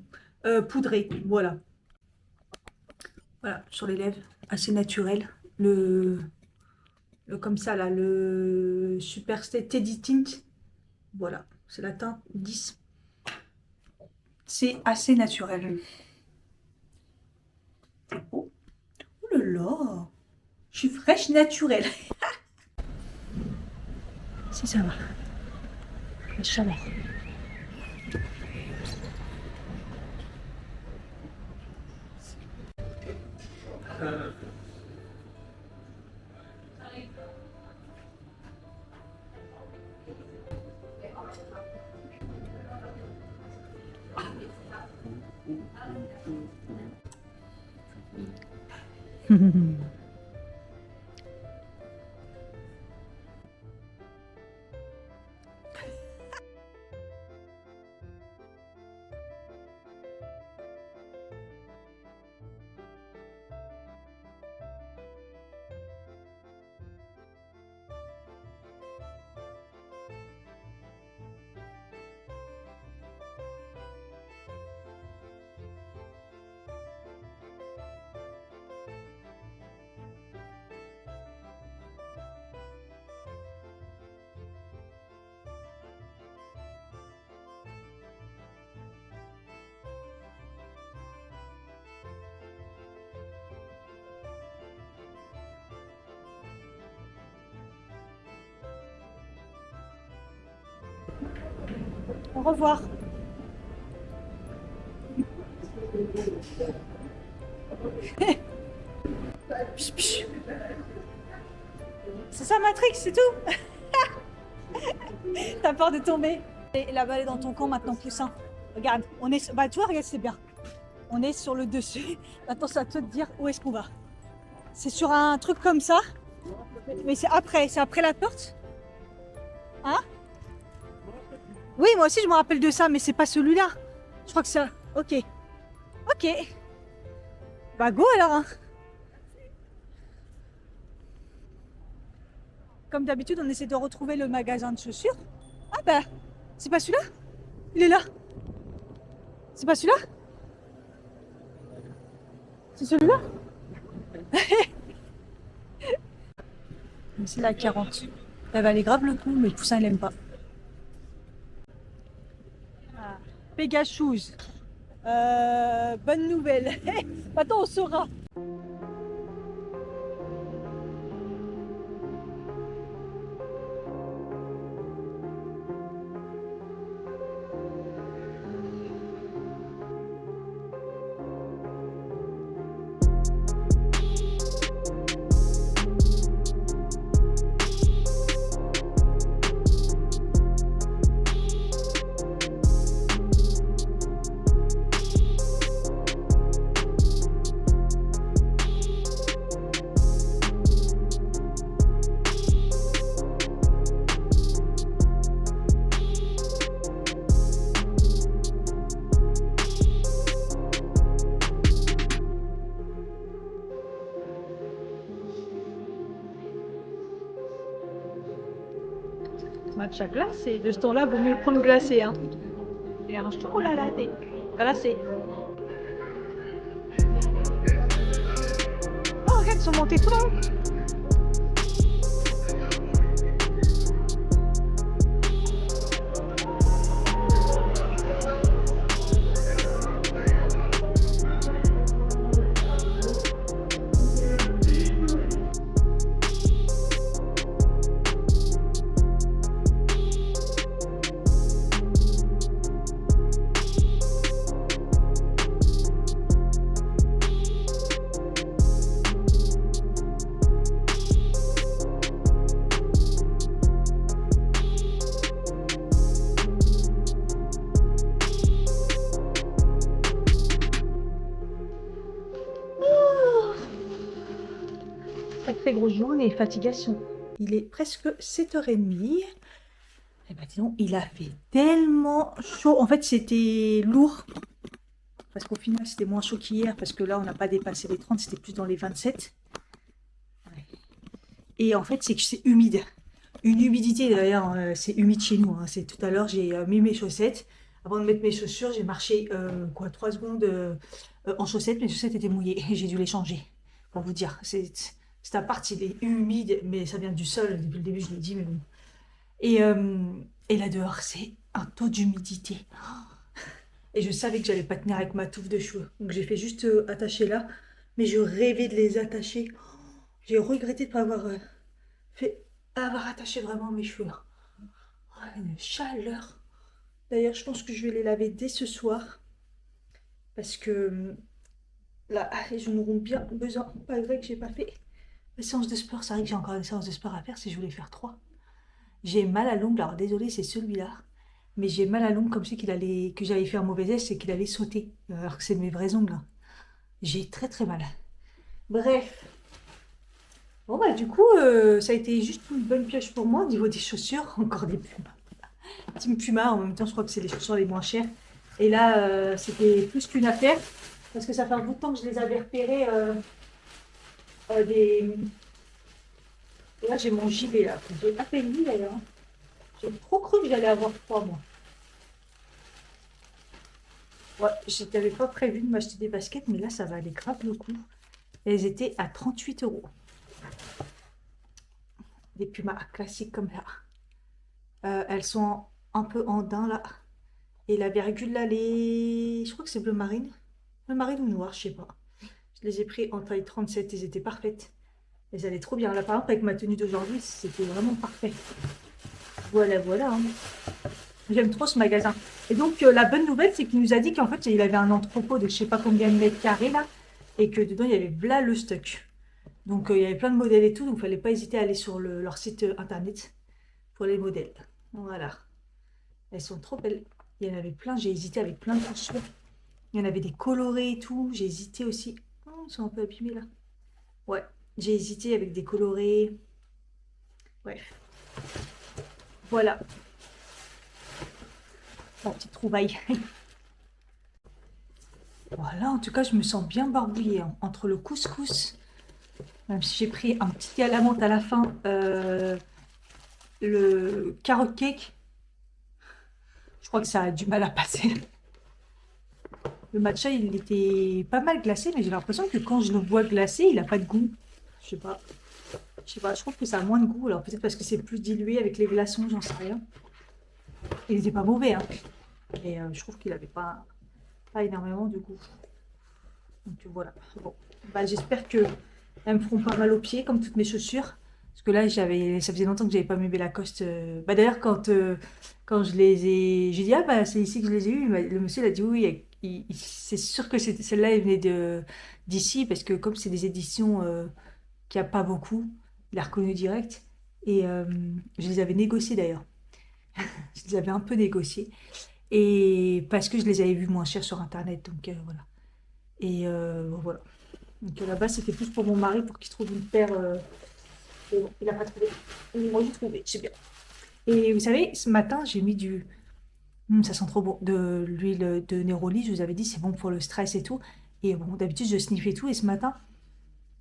poudré. Voilà. Voilà, sur les lèvres, assez naturel. Comme ça, là, le Super Stay Teddy Tint. Voilà, c'est la teinte 10. C'est assez naturel. Oh, oh là là, je suis fraîche naturelle. Si ça va. La chaleur. Au revoir. Psh, psh. C'est ça Matrix, c'est tout. T'as peur de tomber. Et la balle est dans ton camp maintenant, poussin. Regarde, on est... Bah tu vois, regarde, c'est bien. On est sur le dessus. Maintenant, c'est à toi de dire où est-ce qu'on va. C'est sur un truc comme ça. Mais c'est après la porte. Hein? Oui, moi aussi je me rappelle de ça, mais c'est pas celui-là. Je crois que ça... Ok. Ok. Bah go alors hein. Comme d'habitude, on essaie de retrouver le magasin de chaussures. Ah bah, c'est pas celui-là? Il est là. C'est pas celui-là? C'est celui-là? C'est la 40. Elle va aller grave le coup, mais le poussin il aime pas. Ah. Pegasus. Bonne nouvelle. Maintenant on saura. Matcha glacé. De ce temps-là, vaut mieux le prendre glacé. Hein. Et un chocolat latte. Glacé. Oh, regarde, ils sont montés tout là-haut. Très grosse journée, fatigation. Il est presque 7h30. Et bah dis donc, il a fait tellement chaud. En fait, c'était lourd. Parce qu'au final, c'était moins chaud qu'hier. Parce que là, on n'a pas dépassé les 30, c'était plus dans les 27. Ouais. Et en fait, c'est que c'est humide. Une humidité, d'ailleurs, c'est humide chez nous. Hein. C'est tout à l'heure, j'ai mis mes chaussettes. Avant de mettre mes chaussures, j'ai marché 3 secondes en chaussettes. Mes chaussettes étaient mouillées et j'ai dû les changer. Pour vous dire, cet appart, il est humide, mais ça vient du sol. Depuis le début, je l'ai dit, mais bon. Et là dehors, c'est un taux d'humidité. Et je savais que j'allais pas tenir avec ma touffe de cheveux. Donc j'ai fait juste attacher là. Mais je rêvais de les attacher. J'ai regretté de ne pas avoir attaché vraiment mes cheveux. Oh, une chaleur. D'ailleurs, je pense que je vais les laver dès ce soir. Parce que là, les genoux auront bien besoin. Malgré que j'ai pas fait la séance de sport. C'est vrai que j'ai encore une séance de sport à faire si je voulais faire 3. J'ai mal à l'ongle. Alors désolé, c'est celui-là. Mais j'ai mal à l'ongle comme si que j'avais fait un mauvais geste et qu'il allait sauter. Alors que c'est mes vrais ongles. J'ai très très mal. Bref. Bon bah du coup, ça a été juste une bonne pioche pour moi au niveau des chaussures. Encore des Pumas. Team Puma, en même temps je crois que c'est les chaussures les moins chères. Et là, c'était plus qu'une affaire. Parce que ça fait un bout de temps que je les avais repérés. Et là j'ai mon gilet là. J'ai à peine mis d'ailleurs. J'ai trop cru que j'allais avoir 3 mois. Ouais, je n'avais pas prévu de m'acheter des baskets, mais là ça va aller grave le coup. Elles étaient à 38 €. Des Pumas classiques comme ça. Elles sont un peu en daim là. Et la virgule là, je crois que c'est bleu marine. Bleu marine ou noir, je sais pas. Je les ai pris en taille 37, elles étaient parfaites. Elles allaient trop bien. Là par exemple avec ma tenue d'aujourd'hui, c'était vraiment parfait. Voilà, voilà. Hein. J'aime trop ce magasin. Et donc, la bonne nouvelle, c'est qu'il nous a dit qu'en fait, il avait un entrepôt de je sais pas combien de mètres carrés là, et que dedans, il y avait là le stock. Donc, il y avait plein de modèles et tout, donc il fallait pas hésiter à aller sur leur site internet pour les modèles. Voilà. Elles sont trop belles. Il y en avait plein, j'ai hésité avec plein de chaussures. Il y en avait des colorés et tout, j'ai hésité aussi. Oh, ils sont un peu abîmés là. Ouais, j'ai hésité avec des colorés. Bref, voilà, ma petite trouvaille. Voilà, en tout cas, je me sens bien barbouillée hein, entre le couscous, même si j'ai pris un petit thé à la menthe à la fin, le carrot cake, je crois que ça a du mal à passer. Le matcha, il était pas mal glacé, mais j'ai l'impression que quand je le vois glacé, il n'a pas de goût. Je sais pas. Je sais pas, je trouve que ça a moins de goût. Alors peut-être parce que c'est plus dilué avec les glaçons, j'en sais rien. Il n'était pas mauvais, hein. Mais je trouve qu'il avait pas énormément de goût. Donc voilà. Bon. Bah, j'espère que elles me feront pas mal aux pieds, comme toutes mes chaussures. Parce que là, ça faisait longtemps que j'avais pas mis mes Lacoste. Bah, d'ailleurs, quand je les ai. J'ai dit, ah bah c'est ici que je les ai eus. Le monsieur il a dit oui, c'est sûr que celle-là, elle venait d'ici, parce que comme c'est des éditions qu'il n'y a pas beaucoup, il a reconnu direct. Et je les avais négociées d'ailleurs. Je les avais un peu négociées. Et parce que je les avais vus moins cher sur internet. Donc voilà. Et bon, voilà. Donc là-bas, c'était plus pour mon mari pour qu'il trouve une paire. Mais bon, il n'a pas trouvé. Moi, j'ai trouvé, c'est bien. Et vous savez, ce matin, j'ai mis ça sent trop bon. De l'huile de Néroli, je vous avais dit, c'est bon pour le stress et tout. Et bon, d'habitude, je sniffe et tout. Et ce matin,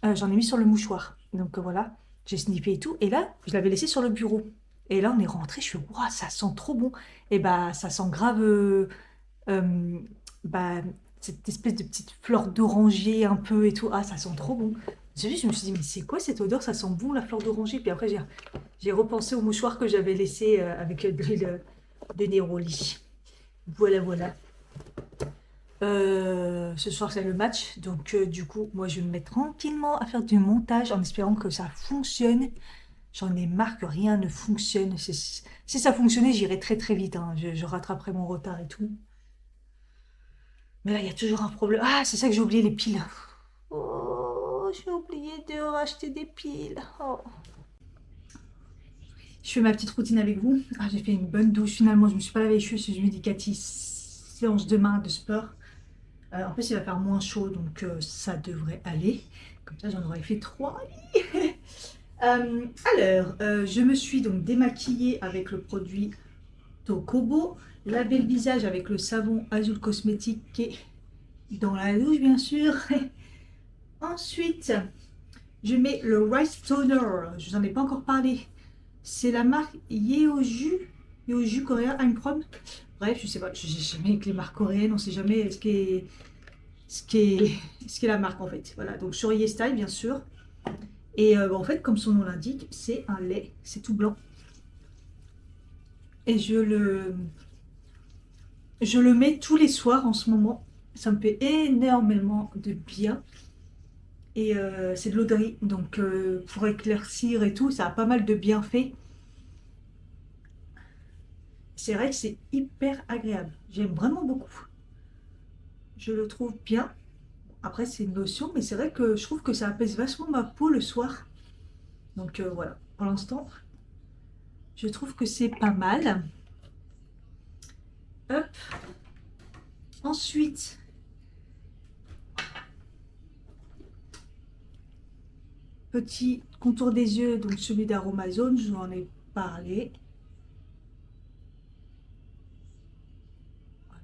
j'en ai mis sur le mouchoir. Donc voilà, j'ai sniffé et tout. Et là, je l'avais laissé sur le bureau. Et là, on est rentré. Je suis, waouh, ça sent trop bon. Et bah, ça sent grave. Euh, bah, cette espèce de petite fleur d'oranger un peu et tout. Ah, ça sent trop bon. Je me suis dit, mais c'est quoi cette odeur? Ça sent bon la fleur d'oranger. Puis après, j'ai repensé au mouchoir que j'avais laissé avec de l'huile de Néroli. Voilà, voilà. Ce soir, c'est le match. Donc, du coup, moi, je vais me mettre tranquillement à faire du montage en espérant que ça fonctionne. J'en ai marre que rien ne fonctionne. Si ça fonctionnait, j'irais très très vite, hein. Je rattraperais mon retard et tout. Mais là, il y a toujours un problème. Ah, c'est ça que j'ai oublié, les piles. Oh, j'ai oublié de racheter des piles. Oh. Je fais ma petite routine avec vous. Ah, j'ai fait une bonne douche finalement. Je me suis pas lavé les cheveux. Je me dis, Cathy, séance demain de sport. En plus, il va faire moins chaud, donc ça devrait aller. Comme ça, j'en aurais fait 3. Je me suis donc démaquillée avec le produit Tokobo, lavé le visage avec le savon Azul Cosmétique dans la douche, bien sûr. Ensuite, je mets le Rice Toner. Je vous en ai pas encore parlé. C'est la marque Yeoju coréen, I'm From. Bref, je sais pas, je sais jamais avec les marques coréennes, on sait jamais ce qu'est la marque en fait. Voilà, donc sur YesStyle bien sûr. Et en fait, comme son nom l'indique, c'est un lait, c'est tout blanc. Et je le mets tous les soirs en ce moment. Ça me fait énormément de bien. Et c'est de l'eau de riz, donc pour éclaircir et tout, ça a pas mal de bienfaits. C'est vrai que c'est hyper agréable. J'aime vraiment beaucoup. Je le trouve bien. Après, c'est une lotion, mais c'est vrai que je trouve que ça apaise vachement ma peau le soir. Donc voilà, pour l'instant, je trouve que c'est pas mal. Hop. Ensuite, petit contour des yeux, donc celui d'Aromazone, je vous en ai parlé.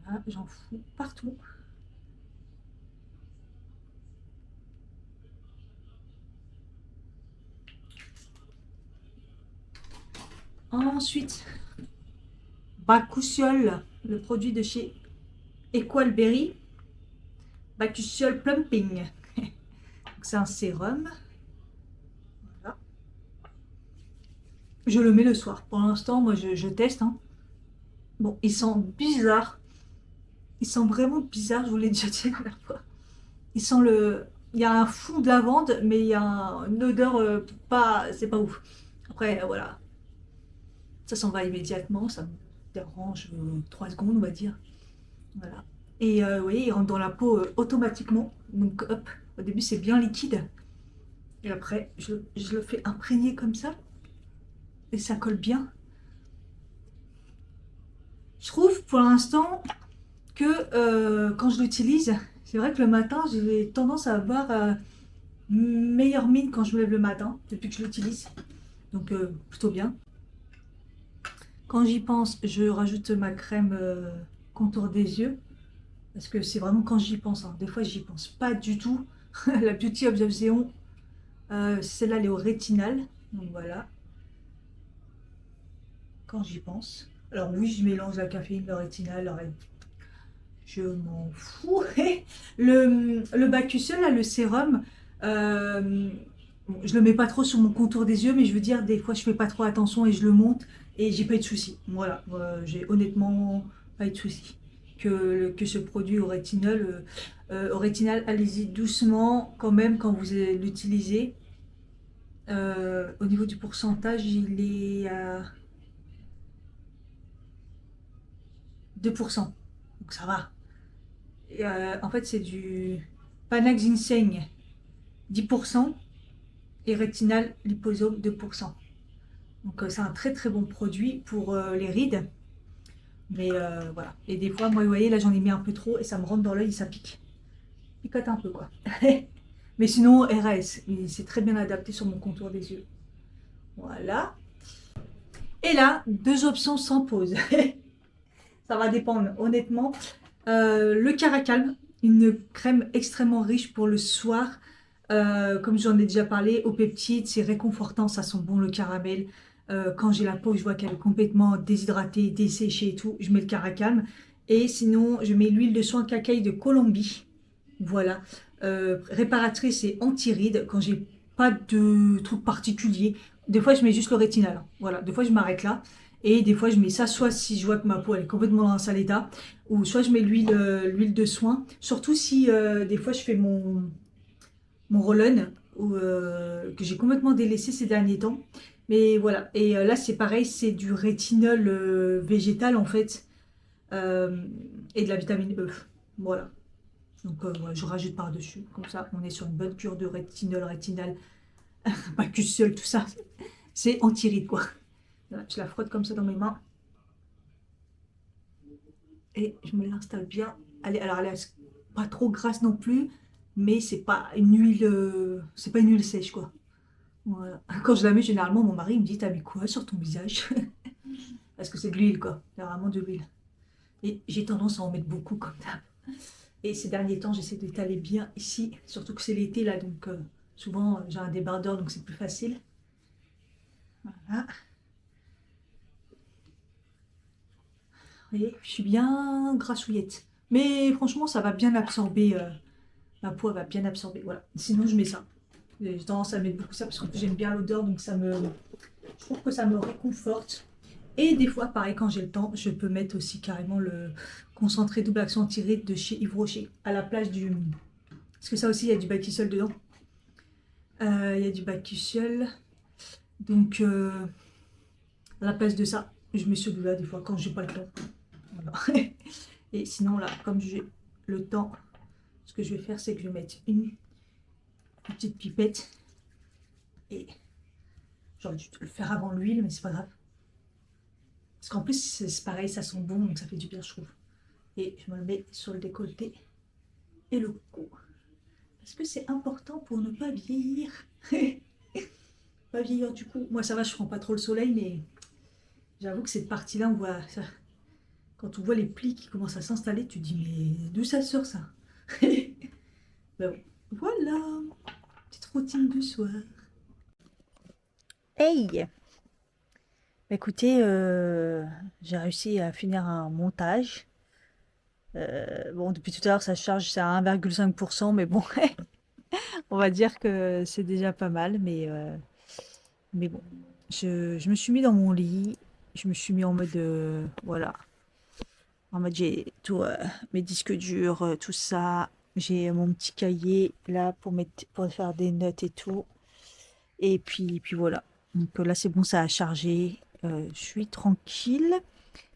Voilà, j'en fous partout. Ensuite, Bakuchiol, le produit de chez Equalberry. Bakuchiol Plumping. C'est un sérum. Voilà. Je le mets le soir. Pour l'instant, moi, je teste, hein. Bon, il sent bizarre. Il sent vraiment bizarre, je vous l'ai déjà dit la dernière fois. Il sent le... Il y a un fond de lavande, mais il y a une odeur pas... C'est pas ouf. Après, voilà. Ça s'en va immédiatement. Ça... dérange 3 secondes, on va dire. Voilà. Et vous voyez, il rentre dans la peau automatiquement. Donc hop, au début c'est bien liquide. Et après, je le fais imprégner comme ça. Et ça colle bien. Je trouve pour l'instant que quand je l'utilise, c'est vrai que le matin, j'ai tendance à avoir meilleure mine quand je me lève le matin, depuis que je l'utilise. Donc plutôt bien. Quand j'y pense, je rajoute ma crème contour des yeux. Parce que c'est vraiment quand j'y pense. Hein. Des fois, j'y pense pas du tout. La Beauty Obsession, celle-là, elle est au rétinal. Donc voilà, quand j'y pense. Alors oui, je mélange la caféine, le rétinal, je m'en fous. Le Bacucel, là, le sérum, bon, je le mets pas trop sur mon contour des yeux, mais je veux dire, des fois, je fais pas trop attention et je le monte et j'ai pas eu de soucis. Voilà, j'ai honnêtement pas eu de soucis. Que ce produit au rétinal, allez-y doucement quand même quand vous l'utilisez. Au niveau du pourcentage, il est à 2%. Donc ça va. Et, en fait, c'est du Panax Ginseng 10% et Rétinal Liposome 2%. Donc c'est un très très bon produit pour les rides. Mais voilà. Et des fois, moi, vous voyez, là j'en ai mis un peu trop et ça me rentre dans l'œil et ça pique. Picote un peu quoi. Mais sinon, RS, c'est très bien adapté sur mon contour des yeux. Voilà. Et là, deux options s'imposent. Ça va dépendre, honnêtement. Le Caracalme, une crème extrêmement riche pour le soir. Comme j'en ai déjà parlé, aux peptides, c'est réconfortant, ça sent bon le caramel. Quand j'ai la peau, je vois qu'elle est complètement déshydratée, desséchée et tout, je mets le Caracalme. Et sinon, je mets l'huile de soin cacaï de Colombie. Voilà. Réparatrice et anti-rides quand j'ai pas de truc particulier. Des fois, je mets juste le rétinal. Hein. Voilà. Des fois, je m'arrête là. Et des fois, je mets ça soit si je vois que ma peau elle est complètement dans un sale état, ou soit je mets l'huile de soin. Surtout si des fois, je fais mon roll-on, que j'ai complètement délaissé ces derniers temps. Mais voilà. Et là, c'est pareil, c'est du rétinol végétal en fait, euh, et de la vitamine E. Voilà. Donc ouais, je rajoute par-dessus. Comme ça, on est sur une bonne cure de rétinal, pas que seul, tout ça. C'est anti-rides, quoi. Voilà, je la frotte comme ça dans mes mains. Et je me l'installe bien. Alors, elle est pas trop grasse non plus. Mais c'est pas une huile sèche, quoi. Voilà. Quand je la mets, généralement, mon mari me dit, t'as mis quoi sur ton visage? Parce que c'est de l'huile, quoi. C'est vraiment de l'huile. Et j'ai tendance à en mettre beaucoup, comme ça. Et ces derniers temps, j'essaie d'étaler bien ici, surtout que c'est l'été là, donc souvent j'ai un débardeur, donc c'est plus facile. Voilà. Vous voyez, je suis bien grassouillette. Mais franchement, ça va bien absorber, ma peau elle va bien absorber. Voilà. Sinon, je mets ça. J'ai tendance à mettre beaucoup ça parce que j'aime bien l'odeur, donc je trouve que ça me réconforte. Et des fois, pareil, quand j'ai le temps, je peux mettre aussi carrément le concentré double action anti-rides de chez Yves Rocher à la place du. Parce que ça aussi, il y a du Bakuchiol dedans. Il y a du Bakuchiol. Donc, à la place de ça, je mets celui-là des fois quand j'ai pas le temps. Voilà. Et sinon, là, comme j'ai le temps, ce que je vais faire, c'est que je vais mettre une petite pipette. Et j'aurais dû le faire avant l'huile, mais c'est pas grave. Parce qu'en plus, c'est pareil, ça sent bon, donc ça fait du bien, je trouve. Et je me le mets sur le décolleté et le cou. Parce que c'est important pour ne pas vieillir. Pas vieillir du coup. Moi, ça va, je prends pas trop le soleil, mais j'avoue que cette partie-là, on voit ça. Quand on voit les plis qui commencent à s'installer, tu te dis, mais d'où ça sort ça? Ben bon. Voilà, petite routine du soir. Hey! Écoutez, j'ai réussi à finir un montage. Bon, depuis tout à l'heure, ça charge, c'est à 1,5%, mais bon, on va dire que c'est déjà pas mal. Mais bon, je me suis mis dans mon lit, je me suis mis en mode, voilà, en mode j'ai tout, mes disques durs, tout ça. J'ai mon petit cahier là pour faire des notes et tout. Et puis voilà. Donc là, c'est bon, ça a chargé. Je suis tranquille.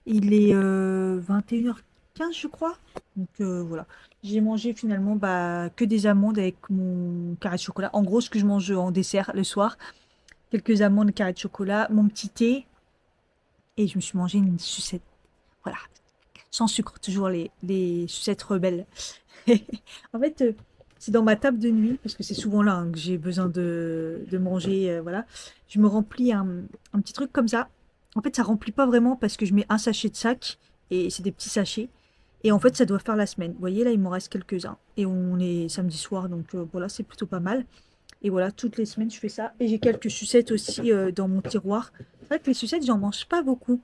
Il est 21h15, je crois. Donc voilà. J'ai mangé finalement bah, que des amandes avec mon carré de chocolat. En gros, ce que je mange en dessert le soir. Quelques amandes, carré de chocolat, mon petit thé. Et je me suis mangé une sucette. Voilà. Sans sucre, toujours les sucettes rebelles. En fait, c'est dans ma table de nuit, parce que c'est souvent là hein, que j'ai besoin de manger. Voilà. Je me remplis un petit truc comme ça. En fait, ça remplit pas vraiment parce que je mets un sachet de sac et c'est des petits sachets. Et en fait, ça doit faire la semaine. Vous voyez, là, il m'en reste quelques-uns. Et on est samedi soir, donc voilà, c'est plutôt pas mal. Et voilà, toutes les semaines, je fais ça. Et j'ai quelques sucettes aussi dans mon tiroir. C'est vrai que les sucettes, j'en mange pas beaucoup.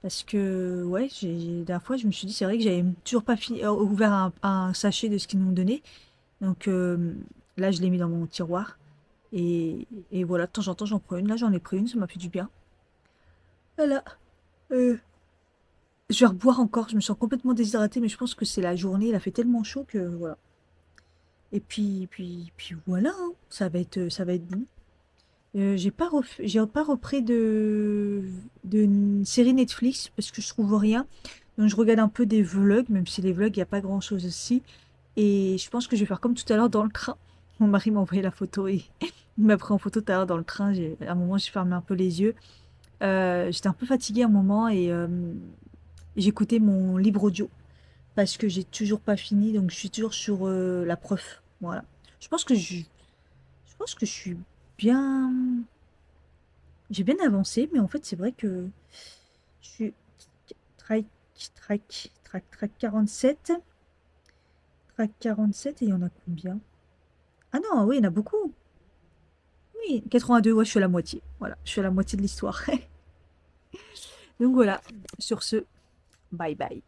Parce que, ouais, la dernière fois, je me suis dit, c'est vrai que j'avais toujours pas ouvert un sachet de ce qu'ils m'ont donné. Donc là, je l'ai mis dans mon tiroir. Et voilà, de temps en temps, j'en prends une. Là, j'en ai pris une, ça m'a fait du bien. Voilà. Euh, je vais reboire encore. Je me sens complètement déshydratée, mais je pense que c'est la journée. Il a fait tellement chaud que voilà. Et puis voilà, hein. Ça va être bon. J'ai pas repris de série Netflix parce que je trouve rien. Donc je regarde un peu des vlogs, même si les vlogs, il n'y a pas grand-chose aussi. Et je pense que je vais faire comme tout à l'heure dans le train. Mon mari m'a envoyé la photo et il m'a pris en photo tout à l'heure dans le train. À un moment, j'ai fermé un peu les yeux. J'étais un peu fatiguée à un moment et j'écoutais mon livre audio parce que j'ai toujours pas fini. Donc je suis toujours sur la preuve. Voilà. Je pense que je pense que je suis bien. J'ai bien avancé, mais en fait, c'est vrai que je suis track, track 47. Track 47, et il y en a combien? Ah non, oui, il y en a beaucoup. Oui, 82, ouais, je suis à la moitié. Voilà, je suis à la moitié de l'histoire. Donc voilà, sur ce, bye bye.